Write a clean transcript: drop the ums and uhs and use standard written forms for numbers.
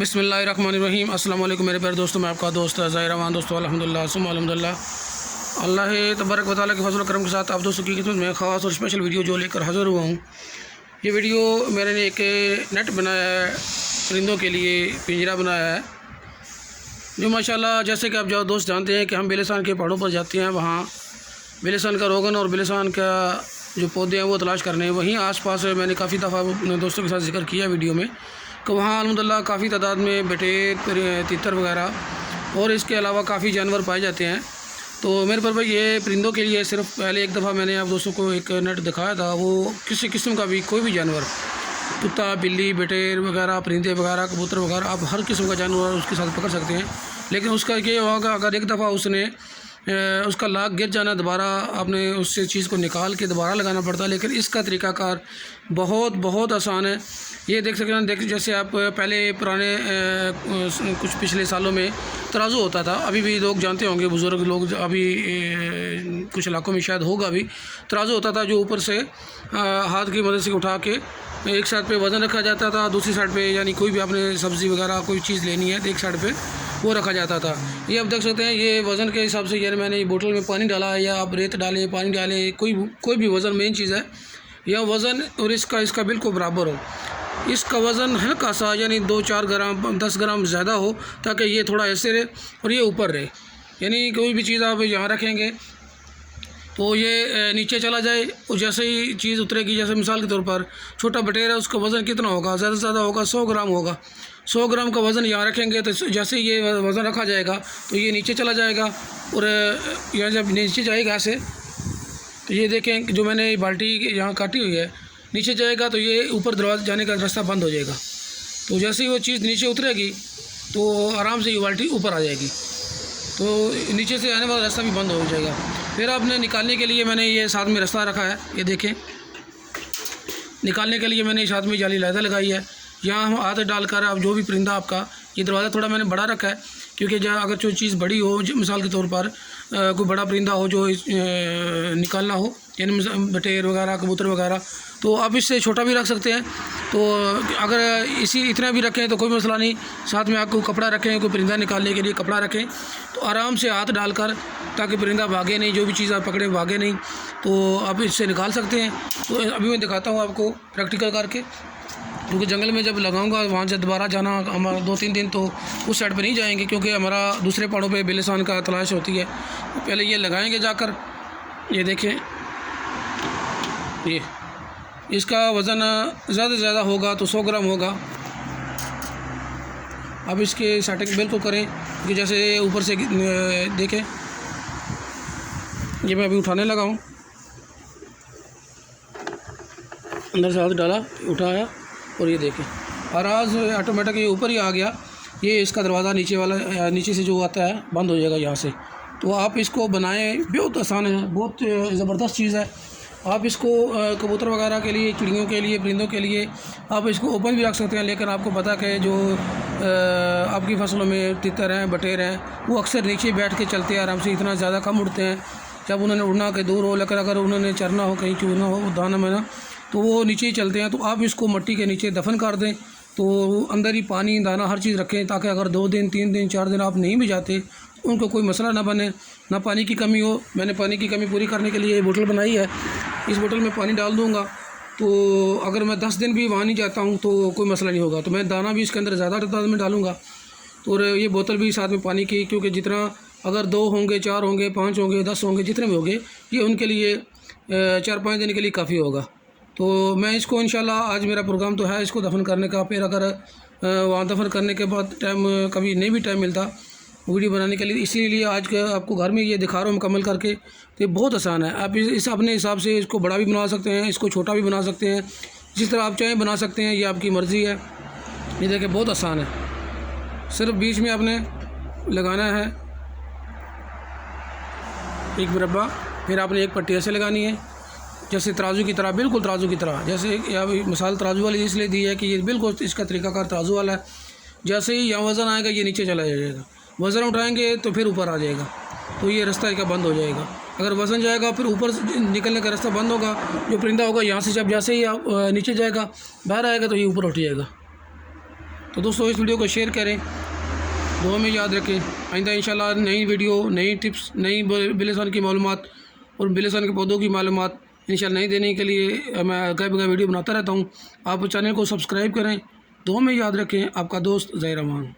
बिस्मिल्लाहिर्रहमानिर्रहीम। अस्सलाम वालेकुम मेरे प्यारे दोस्तों, मैं आपका दोस्त ज़ाहिर रहमान। दोस्तों अल्हम्दुलिल्लाह सुम्मा अल्हम्दुलिल्लाह, अल्लाह तबारक व तआला के फज़ल करम के साथ आप दोस्तों की खिदमत में ख़ास और स्पेशल वीडियो जो लेकर हाज़िर हुआ हूँ। ये वीडियो मैंने एक नेट बनाया है, परिंदों के लिए पिंजरा बनाया है, जो माशाल्लाह जैसे कि आप जो दोस्त जानते हैं कि हम बेलसान के पहाड़ों पर जाते हैं, वहाँ बेलसान का रोगन और बेलसान का जो पौधे हैं वो तलाश करने। वहीं आसपास मैंने काफ़ी दफ़ा अपने दोस्तों के साथ जिक्र किया वीडियो में कि वहाँ अल्हम्दुलिल्लाह काफ़ी तादाद में बटेर, तितर वगैरह और इसके अलावा काफ़ी जानवर पाए जाते हैं। तो मेरे पर भाई ये परिंदों के लिए सिर्फ पहले एक दफ़ा मैंने आप दोस्तों को एक नेट दिखाया था, वो किसी किस्म का भी कोई भी जानवर, कुत्ता, बिल्ली, बटेर वगैरह, परिंदे वगैरह, कबूतर वगैरह, आप हर किस्म का जानवर उसके साथ पकड़ सकते हैं। लेकिन उसका ये होगा, अगर एक दफ़ा उसने उसका लाग गिर जाना, दोबारा आपने उससे चीज़ को निकाल के दोबारा लगाना पड़ता है। लेकिन इसका तरीक़ाकार बहुत बहुत आसान है। ये देख सकते हैं, जैसे आप पहले पुराने कुछ पिछले सालों में तराजू होता था, अभी भी लोग जानते होंगे, बुज़ुर्ग लोग अभी कुछ इलाकों में शायद होगा भी, तराजू होता था जो ऊपर से हाथ की मदद से उठा के एक साइड पे वज़न रखा जाता था, दूसरी साइड पे यानी कोई भी आपने सब्ज़ी वगैरह कोई चीज़ लेनी है तो एक साइड पे वो रखा जाता था। ये आप देख सकते हैं, ये वज़न के हिसाब से यानी मैंने बोतल में पानी डाला या आप रेत डालें, पानी डालें, कोई भी वज़न मेन चीज़ है, यह वज़न और इसका बिल्कुल बराबर हो। इसका वज़न हल्का सा यानी 2-4 ग्राम 10 ग्राम ज़्यादा हो, ताकि ये थोड़ा ऐसे रहे और ये ऊपर रहे। यानी कोई भी चीज़ आप यहाँ रखेंगे तो ये नीचे चला जाए और जैसे ही चीज़ उतरेगी, जैसे मिसाल के तौर पर छोटा बटेर है, उसका वज़न कितना होगा, ज़्यादा से ज़्यादा होगा 100 ग्राम होगा। 100 ग्राम का वज़न यहाँ रखेंगे तो जैसे ही ये वज़न रखा जाएगा तो ये नीचे चला जाएगा और यहाँ जब नीचे जाएगा ऐसे, तो ये देखें जो मैंने बाल्टी यहाँ काटी हुई है, नीचे जाएगा तो ये ऊपर दरवाज़ा जाने का रास्ता बंद हो जाएगा। तो जैसे ही वो चीज़ नीचे उतरेगी तो आराम से ये बाल्टी ऊपर आ जाएगी, तो नीचे से आने वाला रास्ता भी बंद हो जाएगा। फिर आपने निकालने के लिए मैंने ये साथ में रास्ता रखा है, ये देखें, निकालने के लिए मैंने साथ में जाली लहदा लगाई है। यहाँ हम हाथ डालकर आप जो भी परिंदा आपका, ये दरवाज़ा थोड़ा मैंने बड़ा रखा है क्योंकि जहाँ अगर जो चीज़ बड़ी हो, मिसाल के तौर पर कोई बड़ा परिंदा हो जो निकालना हो, यानी बटेर वगैरह, कबूतर वगैरह, तो आप इससे छोटा भी रख सकते हैं। तो अगर इतना भी रखें तो कोई मसला नहीं, साथ में आपको कपड़ा रखें, कोई परिंदा निकालने के लिए कपड़ा रखें, तो आराम से हाथ डालकर, ताकि परिंदा भागे नहीं, जो भी चीज़ आप पकड़े भागे नहीं, तो आप इससे निकाल सकते हैं। तो अभी मैं दिखाता हूँ आपको प्रैक्टिकल करके, क्योंकि जंगल में जब लगाऊंगा वहाँ से दोबारा जाना हमारा 2-3 दिन तो उस साइड पे नहीं जाएंगे, क्योंकि हमारा दूसरे पहाड़ों पे बेलसान का तलाश होती है। तो पहले ये लगाएंगे जाकर, ये देखें, ये इसका वज़न ज़्यादा से ज़्यादा होगा तो 100 ग्राम होगा। अब इसके सेटिंग बिल्कुल करें कि जैसे ऊपर से देखें, ये मैं अभी उठाने लगा हूँ, अंदर से हाथ डाला, उठाया और ये देखें आराज ऑटोमेटिक ये ऊपर ही आ गया। ये इसका दरवाज़ा नीचे वाला, नीचे से जो आता है बंद हो जाएगा यहाँ से। तो आप इसको बनाएं, बहुत आसान है, बहुत ज़बरदस्त चीज़ है। आप इसको कबूतर वगैरह के लिए, चिड़ियों के लिए, परिंदों के लिए आप इसको ओपन भी रख सकते हैं। लेकिन आपको पता कि जो आपकी फसलों में तितर हैं, बटेर हैं, वो अक्सर नीचे बैठ के चलते हैं आराम से, इतना ज़्यादा कम उड़ते हैं जब उन्होंने उड़ना के दूर हो। लेकिन अगर उन्होंने चरना हो, कहीं चूरना हो, दाना में तो वो नीचे ही चलते हैं। तो आप इसको मिट्टी के नीचे दफन कर दें, तो अंदर ही पानी, दाना, हर चीज़ रखें, ताकि अगर 2 दिन, 3 दिन, 4 दिन आप नहीं भी जाते, उनको कोई मसला ना बने, ना पानी की कमी हो। मैंने पानी की कमी पूरी करने के लिए ये बोतल बनाई है, इस बोतल में पानी डाल दूँगा, तो अगर मैं 10 दिन भी वहाँ नहीं जाता हूँ तो कोई मसला नहीं होगा। तो मैं दाना भी इसके अंदर ज़्यादा तादाद में डालूँगा, और ये बोतल भी साथ में पानी की, क्योंकि जितना अगर 2 होंगे, 4 होंगे, 5 होंगे, 10 होंगे, जितने भी होंगे, ये उनके लिए 4-5 दिन के लिए काफ़ी होगा। तो मैं इसको इंशाल्लाह, आज मेरा प्रोग्राम तो है इसको दफन करने का, फिर अगर वहाँ दफन करने के बाद टाइम कभी नहीं भी टाइम मिलता वीडियो बनाने के लिए, इसीलिए आज आपको घर में ये दिखा रहा हूँ मुकम्मल करके। तो ये बहुत आसान है, आप इस अपने हिसाब से इसको बड़ा भी बना सकते हैं, इसको छोटा भी बना सकते हैं, जिस तरह आप चाहें बना सकते हैं, ये आपकी मर्ज़ी है। ये देखिए बहुत आसान है, सिर्फ बीच में आपने लगाना है एक मुरब्बा, फिर आपने एक पट्टी ऐसे लगानी है, जैसे तराजू की तरह, बिल्कुल तराजू की तरह। जैसे अभी मिसाल तराजू वाली इसलिए दी है कि ये बिल्कुल इसका तरीक़ाकार तराजू वाला है। जैसे ही यहाँ वज़न आएगा ये नीचे चला जाएगा, वज़न उठाएंगे तो फिर ऊपर आ जाएगा, तो ये रास्ता इसका बंद हो जाएगा। अगर वज़न जाएगा फिर ऊपर निकलने का रास्ता बंद होगा, जो परिंदा होगा यहाँ से जब जैसे ही नीचे जाएगा, बाहर आएगा तो ये ऊपर उठ जाएगा। तो दोस्तों इस वीडियो को शेयर करें, दुआ में याद रखें। आइंदा इंशाल्लाह नई वीडियो, नई टिप्स, नई बिलिसान की मालूमात और बिलिसान के पौधों की मालूमात इंशाल्लाह नहीं देने के लिए मैं आगे वीडियो बनाता रहता हूँ। आप चैनल को सब्सक्राइब करें, दुआ में याद रखें। आपका दोस्त ज़हीर रहमान।